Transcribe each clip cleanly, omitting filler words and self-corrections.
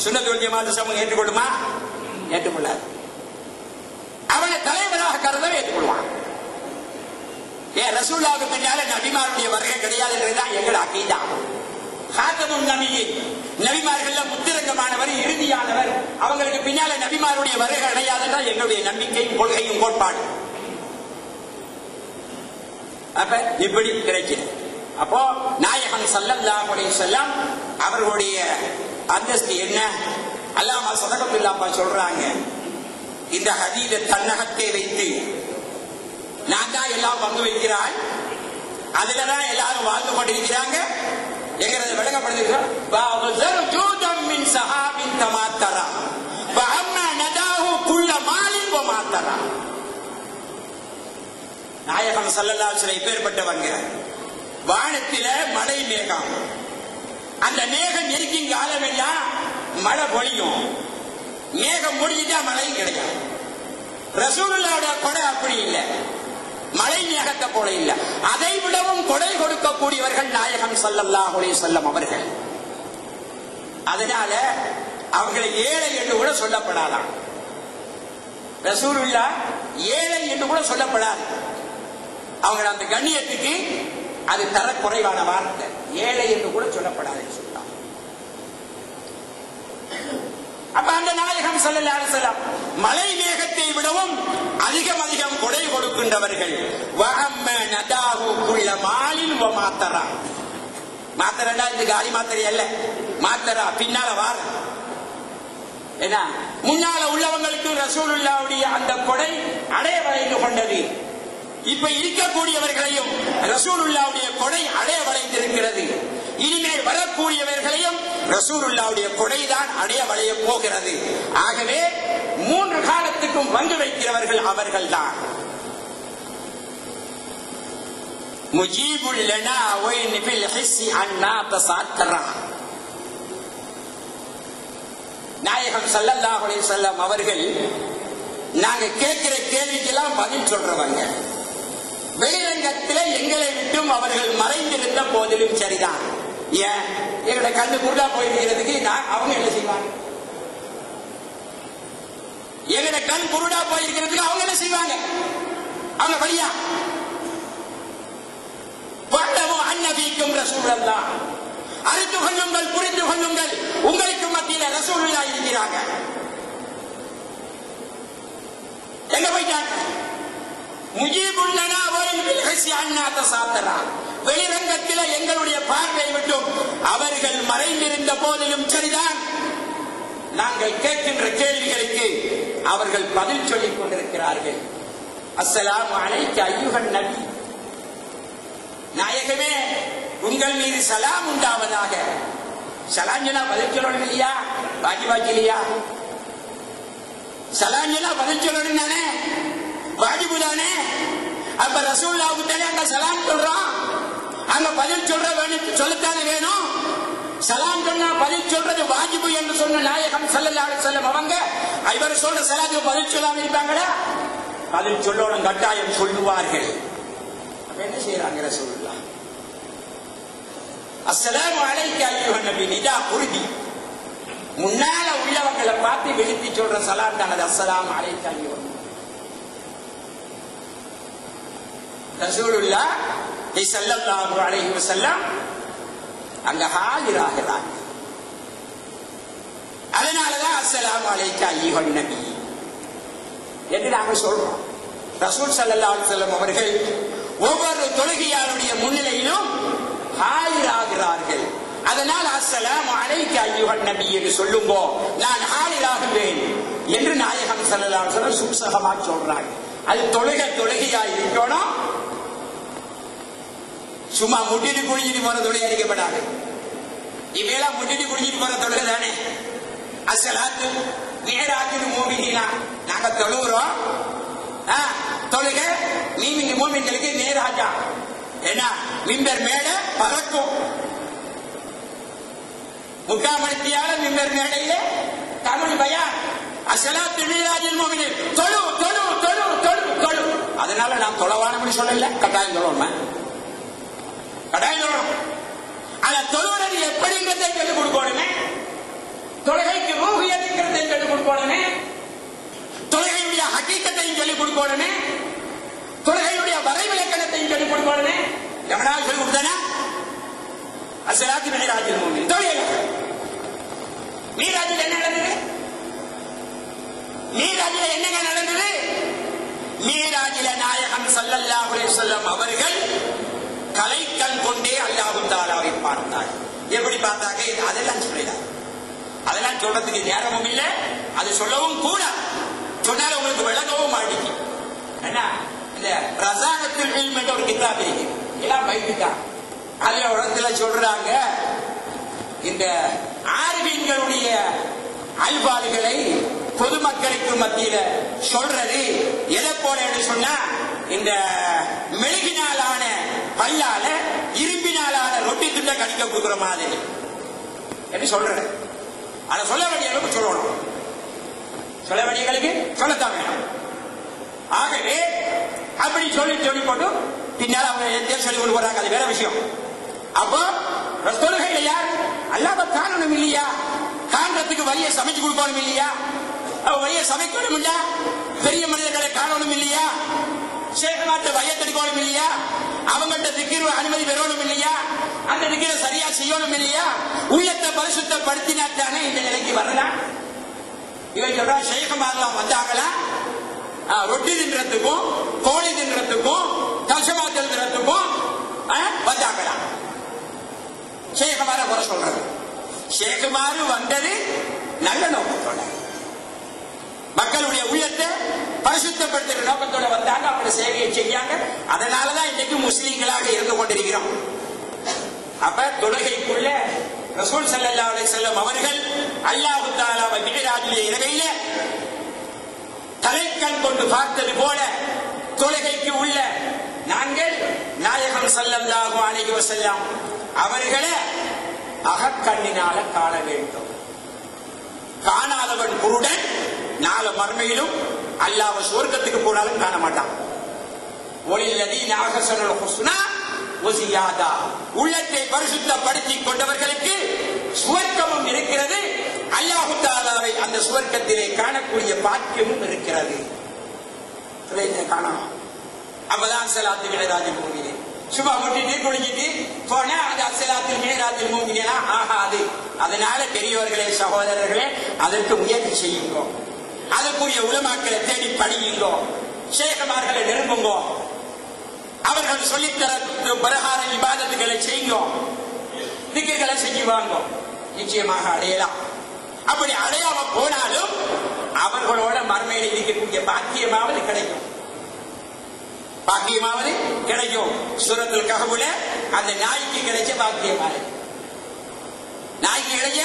சுன்னத் வல் ஜமாஅத் சமூகம் ஏற்றுக்கொள்ளுமா? ஏற்றுக்கொள்ளாது. அவனை தலைவராக கருத ஏற்றுக்கொள்வான். ஏன் ரசூலுல்லாஹ்வுக்கு பின்னால நபிமாருடைய வருகை கிடையாது என்றுதான் எங்கள் அகீதா. ஹாத்தமுன் நபியின் நபிமார்கள்ல முத்திரங்கமானவர், இறுதியானவர். அவங்களுக்கு பின்னால நபிமாருடைய வருகை கிடையாதுன்றால் எங்களுடைய நம்பிக்கையும் கொள்கையும் கோட்பாடு. அப்ப இப்படி கிடைக்கிறது. அப்போ நாயகம் ஸல்லல்லாஹு அலைஹி வஸல்லம் அவர்களுடைய அந்தஸ்து என்ன? அல்லாஹ் ஸல்லல்லாஹு சொல்றாங்க, இந்த ஹதீஸை தன்னகத்தை வைத்து நான் தான் எல்லாம் பங்கு வைக்கிறாள், அதுலதான் எல்லாரும் வாழ்ந்து கொண்டிருக்கிறாங்க என்கிறத விளங்கப்படுத்துகிறோம். நாயகம் ஸல்லல்லாஹு அலைஹி வஸல்லம் பேர்பட்டவங்க. வானத்தில மழை மேகம், அந்த மேகம் நெருக்கும் காலம் எல்லாம் மழை பொழியும், மேகம் முடிஞ்சுட்டா மழையும் கிடையாது. ரசூலுல்லாஹ்வுடைய கொடை அப்படி இல்லை, மழை மேகத்தை போல இல்லை. அதை விடவும் கொடை கொடுக்கக்கூடியவர்கள் நாயகம் ஸல்லல்லாஹு அலைஹி வஸல்லம் அவர்கள். அதனால அவர்களை ஏழை என்று கூட சொல்லப்படாதான். ரசூலுல்லாஹ் ஏழை என்று கூட சொல்லப்படாது. அவங்க அந்த கண்ணியத்துக்கு அது தர குறைவான வார்த்தை. ஏழை என்று கூட சொல்லப்படாது சொல்லலாம். அப்ப அந்த நாயகம் ஸல்லல்லாஹு அலைஹி வஸல்லம் மலை மேகத்தை விடவும் அதிகம் அதிகம் கொடை கொடுக்கின்றவர்கள். வஅம்ம நதாஹு குல்ல மாலின் வ மாத்தரா. மாத்தரா இந்த காலி மாத்திரை அல்ல, மாத்தரா பின்னால வார. ஏன்னா முன்னால உள்ளவங்களுக்கு ரசூலுல்லாஹ்வுடைய அந்த கொடை அடைய வளைந்து கொண்டது. இப்ப இருக்கக்கூடியவர்களையும் ரசூலுல்லாஹ்வுடைய கொடை அடைய வளைந்திருக்கிறது. இனிமேல் வரக்கூடியவர்களையும் ரசூலுல்லாஹ்வுடைய கொடைதான் அடைய வளைய போகிறது. ஆகவே 3 காலத்துக்கும் பங்கு வைக்கிறவர்கள் அவர்கள்தான். முஜீபுல் லனா வைன் ஃபில் ஹிஸ்ஸி அன்னா தஸாக்கரா. நாயகம் ஸல்லல்லாஹு அலைஹி வஸல்லம் அவர்கள் நாங்க கேட்கிற கேள்விக்கெல்லாம் பதில் சொல்றவங்க. வெளிரங்கத்தில் எங்களை விட்டும் அவர்கள் மறைந்திருந்த போதிலும் சரிதான். ஏன் எங்களோட கண்ணு குருடா போயிருக்கிறதுக்கு அவங்க என்ன செய்வாங்க? எங்களோட கண் குருடா போயிருக்கிறதுக்கு அவங்க என்ன செய்வாங்க? அவங்க வழியா வல்லவும் அன்னபிக்கும் ரசூலுல்லாஹ், அறிந்து கொள்ளுங்கள், புரிந்து கொள்ளுங்கள், உங்களுக்கு மத்தியில ரசூலுல்லாஹ் இருக்கிறாங்க. எங்க போயிட்டாங்க? முஜீபுல் லனா வைன் ஃபில் ஹிஸ்ஸி அன்னா தஸாக்கரா. வெளிரங்கத்தில் எங்களுடைய பார்வை விட்டும் அவர்கள் மறைந்திருந்த போதிலும் சரிதான், நாங்கள் கேட்கின்ற கேள்விகளுக்கு அவர்கள் பதில் சொல்லிக் கொண்டிருக்கிறார்கள். அஸ்ஸலாமு அலைக்க அய்யுஹன் நபி. நாயகமே உங்கள் மீது சலாம் உண்டாவதாக. சலாம் சொன்னா பதில் சொல்லணும் இல்லையா? பாக்கி பாக்கி இல்லையா? சலாம் சொன்னா பதில் சொல்லணும் தானே, வாஜிபு தானே. அப்ப ரசூலுல்லாஹ்வுக்கு தானே அங்க சலாம் சொல்றோம், அங்க பதில் சொல்ற சொல்லத்தானே வேணும். சலாம் சொன்னா பதில் சொல்றது வாஜிபு என்று சொன்ன நாயகம் ஸல்லல்லாஹு அலைஹி வஸல்லம் அவங்க இவர் சொல்ற சலாத்துக்கு பதில் சொல்லாம இருப்பாங்களா? பதில் சொல்லணும், கட்டாயம் சொல்லுவார்கள். என்ன செய்யறாங்க ரசூலுல்லாஹ்? அஸ்ஸலாமு அலைக்க அய்யுஹன் நபி நிதா குர்தி. முன்னால உள்ளவங்களை பார்த்து விழித்து சொல்ற சலாம் தான் அது. அஸ்ஸலாமு அலைக்க அய்யுஹன் ரசூலுல்லாஹ் ஸல்லல்லாஹு அலைஹி வஸல்லம் அங்க ஹாஜராகிறாங்க. அதனாலதான் அஸ்ஸலாமு அலைக்க அய்யுஹன் நபி என்று நாங்க சொல்றோம். ரசூல் ஸல்லல்லாஹு அலைஹி வஸல்லம் அவர்கள் ஒவ்வொரு தொழுகையாளருடைய முன்னிலையிலும் ஹாஜராகிறார்கள். அதனால் அஸ்ஸலாமு அலைக்க அய்யுஹன் நபி என்று சொல்லும்போ நான் ஹாஜராகுவேன் என்று நாயகம் ஸல்லல்லாஹு அலைஹி வஸல்லம் சுப்சகமா சொல்றாங்க. அது தொழுகையா இருக்கணும், சும்மா முட்டிட்டு குடிச்சிட்டு போற தொழுகை அறிக்கப்படாது. இவையெல்லாம் முட்டிட்டு குடிச்சிட்டு போற தொழுகை தானே. அஸ்ஸலாத்து மிஅராஜுல் மூமினீனா, நாங்க தொழுகிறோம். தொழுகை நீங்க மூமின்களுக்கு மேராஜா. ஏன்னா மிம்பர் மேல பறக்கும். முக்காமணித்தியால மிம்பர் மேடையில தமிழ் பயான் அஸ்ஸலாத்து மிஅராஜுல் மூமினீன். தொழு தொழு தொழு தொழு தொழு. அதனால நான் தொழவானு சொல்லல, கட்டாயம் சொல்லணும், கட்டாயம் சொல்லணும். ஆனா தொழுவது எப்படிங்கிறதை சொல்லிக் கொடுக்கணுமே. தொழுகைக்கு கொடுக்கணுமே, தொழுகையுடைய ஹகீகத்தையும் சொல்லிக் கொடுக்கணுமே, தொழுகையுடைய வரைவிலக்கணத்தையும் சொல்லிக் கொடுக்கணுமே. எவனாவது சொல்லிக் கொடுத்தானா? அஸ்ஸலாத்து மிஅராஜில் முஃமின். தொழுகை மீராஜில் என்ன நடந்தது? மீராஜில் என்னங்க நடந்தது? மீராஜில நாயகம் ஸல்லல்லாஹு அலைஹி வஸல்லம் அவர்கள் கலைக்கண் கொண்டே அல்லாஹ் தஆலாவை பார்த்தார். எப்படி பார்த்தாங்க? அதெல்லாம் சொல்லல. அதெல்லாம் சொல்றதுக்கு நேரமும் இல்லை, அது சொல்லவும் கூட. சொன்னாலும் உங்களுக்கு விளங்கவும் மாட்டீங்க. என்ன இந்த ரஸானத்துல் இல்ம் என்ற ஒரு கிதாப் இருக்கு, எல்லாம் பைத்துட்டான். அதுல உலகத்துல சொல்றாங்க, இந்த ஆர்வீன்களுடைய அல்பாடுகளை பொதுமக்களுக்கு மத்தியில சொல்றது எதை போல என்று சொன்னா, இந்த மெழுகினாலான பல்லால இரும்பினாலான ரொட்டி துண்ட கடிக்க கொடுக்குற மாதிரி என்று சொல்றேன். அதை சொல்ல வேண்டிய அளவுக்கு சொல்லணும், சொல்ல வேண்டியங்களுக்கு சொல்லத்தான் வேணும். ஆகவே அப்படி சொல்லி போட்டு பின்னால் அவங்க எந்த சொல்லி கொண்டு போறாங்க, அது வேற விஷயம். அப்போ தொழுகையில யார் அல்லாஹ்வை காணணும் இல்லையா? காண்றதுக்கு வழியை சமைச்சு கொடுக்கணும் இல்லையா? வழியை சமைக்கணும் இல்லையா? பெரிய மனிதர்களை காணணும் இல்லையா? சேகமாட்ட வயத்தெடுக்கணும் இல்லையா? அவங்கள்ட்ட திக்கிற அனுமதி பெறணும் இல்லையா? அந்த திக்கிற சரியா செய்யணும் இல்லையா? உள்ளத்தை பரிசுத்தப்படுத்தினாத்தானே இந்த நிலைக்கு வரலாம். இவன் சொல்றா சேகமாரெல்லாம் வந்தாங்களா ரொட்டி தின்றதுக்கும் கோழி தின்றதுக்கும் கல்சமா தின்றதுக்கும் வந்தாங்களா? சேகமார குறை சொல்றது. சேகமாறு வந்தது நல்ல நோக்கத்தோட, மக்களுடைய உள்ளத்தை பரிசுத்தப்படுத்துகிற நோக்கத்தோட வந்தாங்க. அப்படி சேவையை செய்யாங்க. அதனாலதான் இன்னைக்கு முஸ்லீம்களாக இருந்து கொண்டிருக்கிறோம். அப்ப தொழுகைக்குள்ள ரசூல் ஸல்லல்லாஹு அலைஹி வஸல்லம் அவர்கள் அல்லாஹ் தஆலாவை மிஅராஜிலே இரவையில தலைக்கண் கொண்டு பார்த்தது போல தொழுகைக்கு உள்ள நாங்கள் நாயகம் ஸல்லல்லாஹு அலைஹி வஸல்லம் அவர்களை அகக்கண்ணினால காண வேண்டும். காணாதவன் குருடன் நாள மர்மையிலும் அல்லாஹ் சுவர்க்கத்துக்கு போனாலும் காண மாட்டான். வலில்லதீன அஹ்ஸனுல் ஹுஸ்னா வ ஸியாதா. உள்ளத்தை பரிசுத்தப்படுத்திக் கொண்டவர்களுக்கு சுவர்க்கமும் இருக்கிறது, அல்லாஹ் தஆலாவை அந்த சுவர்க்கத்திலே காணக்கூடிய பாக்கியமும் இருக்கிறது. காணணும். அப்பதான் ஸலாத்துல் மிஅராஜில் முஃமினீன். சும்மா முட்டிட்டு குளிச்சிட்டு போனா அது ஸலாத்துல் மிஅராஜில் முஃமினீனா ஆகாது. அதனால பெரியவர்களே சகோதரர்களே அதற்கு முயற்சி செய்யுங்க, அதற்குரிய உலமாக்களை தேடி படியுங்க, ஷேகமார்களை நெருங்குங்க, அவர்கள் சொல்லித்தர பிரகார இபாதத்துகளை செய்யுங்க, திக்குகளை செஞ்சுவாங்க, நிச்சயமாக அடையலாம். அப்படி அடையாம போனாலும் அவர்களோட மர்மையில் இருக்கக்கூடிய பாக்கியமாவது கிடைக்கும், பாக்கியமாவது கிடைக்கும். சூரத்துல் கஹ்ஃபுல அந்த நாய்க்கு கிடைச்ச பாக்கியமாறு, நாய்க்கு கிடைச்ச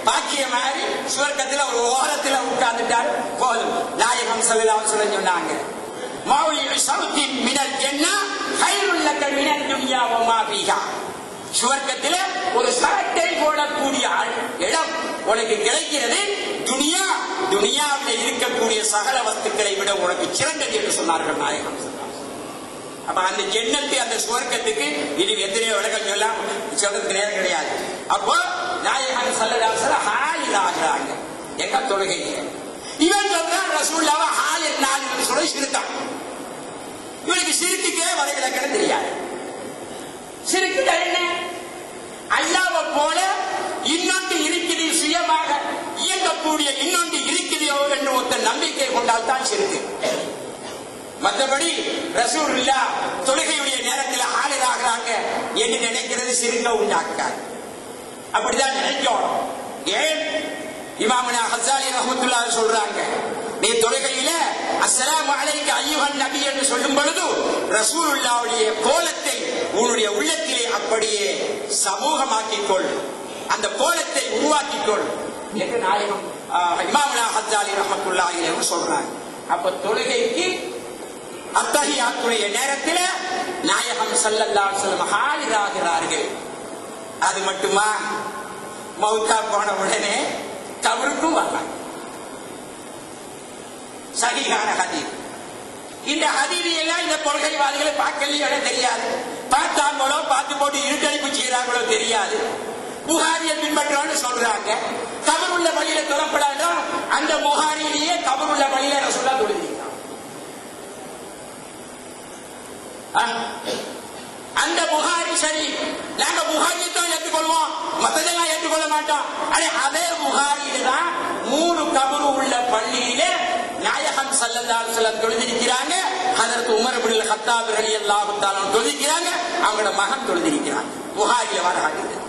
பாக்கியமாறு சுவர்க்கத்தில் ஒரு ஓரத்தில் உட்கார்ந்துட்டால் போதும். நாயகம் ஸல்லல்லாஹு அலைஹி வஸல்லம் சொன்னாங்க, மௌலிஉ ஸௌத்தின் மினல் ஜன்னah கைருல் லக மினத் துன்யா வ மா ஃபீஹா. சுவர்க்கத்தில் ஒரு சரட்டை போடக்கூடிய இடம் உனக்கு கிடைக்கிறது. துனியாவில் இருக்கக்கூடிய சகல வஸ்துக்களை விட உனக்கு சிறந்தது என்று சொன்னார்கள் நாயகம். அப்ப அந்த ஜன்னத்து அந்த சுவர்க்கத்துக்கு இது எத்தனையோ விளக்கம் சொல்லலாம், சொல்றதுக்கு நேரம் கிடையாது. அப்போ நாயகம் ஸல்லல்லாஹு அலைஹி வஸல்லம் ஹாலில் ஆகிறாங்க எங்க தொழுகைக்கு. இவன் சொல்றான் ரசூலுல்லாஹ் ஹாலில் நாலில் சொல்லி சிரித்தான். இவனுக்கு சிரித்துக்கே வரைவிலக்கணம் தெரியாது. சிரிக்குதா என்ன? அல்லாஹ்வை போல இன்னொன்று இருக்கிறது, சுயமாக இயங்கக்கூடிய இன்னொன்று இருக்கிறதோ என்று ஒருத்த நம்பிக்கை கொண்டால் தான் சிரிக்கு. மற்றபடி ரசூலுல்லாஹ் தொழுகையுடைய நேரத்தில் ஆளுகிறாங்க என்று நினைக்கிறது சிறுங்க உண்டாக்காது. அப்படிதான் நினைக்கும். ஏன் இமாமுனா ஹஸாலி ரஹ்மத்துல்லாஹி சொல்றாங்க, நீ தொழுகையில அஸ்ஸலாமு அலைக்க அய்யுஹன் நபி என்று சொல்லும் பொழுது ரசூலுல்லாஹ்வுடைய கோலத்தை உன்னுடைய உள்ளத்திலே அப்படியே சமூகமாக்கிக்கொள், அந்த கோலத்தை உருவாக்கிக்கொள் என்று நாயகம் இமாமுனா ஹஸாலி ரஹ்மத்துல்லாஹி சொல்றாங்க. அப்ப தொழுகைக்கு அத்தஹியாத்துடைய நேரத்தில் நாயகம் ஸல்லல்லாஹு அலைஹி வஸல்லம் ஹாலிராகிறார்கள். அது மட்டுமா, மௌத்தா போன உடனே கபருக்கும் வரலாம். சஹீஹான ஹதீஸ். இந்த ஹதீஸெல்லாம் இந்த கொள்கைவாதிகளை பார்க்கலையோ தெரியாது, பார்த்தாங்களோ பார்த்து போட்டு இருட்டடிப்பு செய்யறாங்களோ தெரியாது. புகாரியை பின்பற்றோன்னு சொல்றாங்க. கபருள்ள வழியில தொடப்படாதான் அந்த நாங்க புகாரியை தான் ஏற்றுக்கொள்வோம், மத்ததெல்லாம் ஏற்றுக்கொள்ள மாட்டோம். அதே புகாரியில தான் 3 கபரு உள்ள பள்ளியிலே நாயகம் ஸல்லல்லாஹு அலைஹி வஸல்லம் தொழுதிருக்கிறாங்க. ஹஜ்ரத் உமர் இப்னு அல் கத்தாப் ரலியல்லாஹு தஆலா தொழுதிருக்கிறாங்க. அவங்களோட மகன் தொழுதிருக்கிறாங்க. புகாரில வர ஹதீஸ்.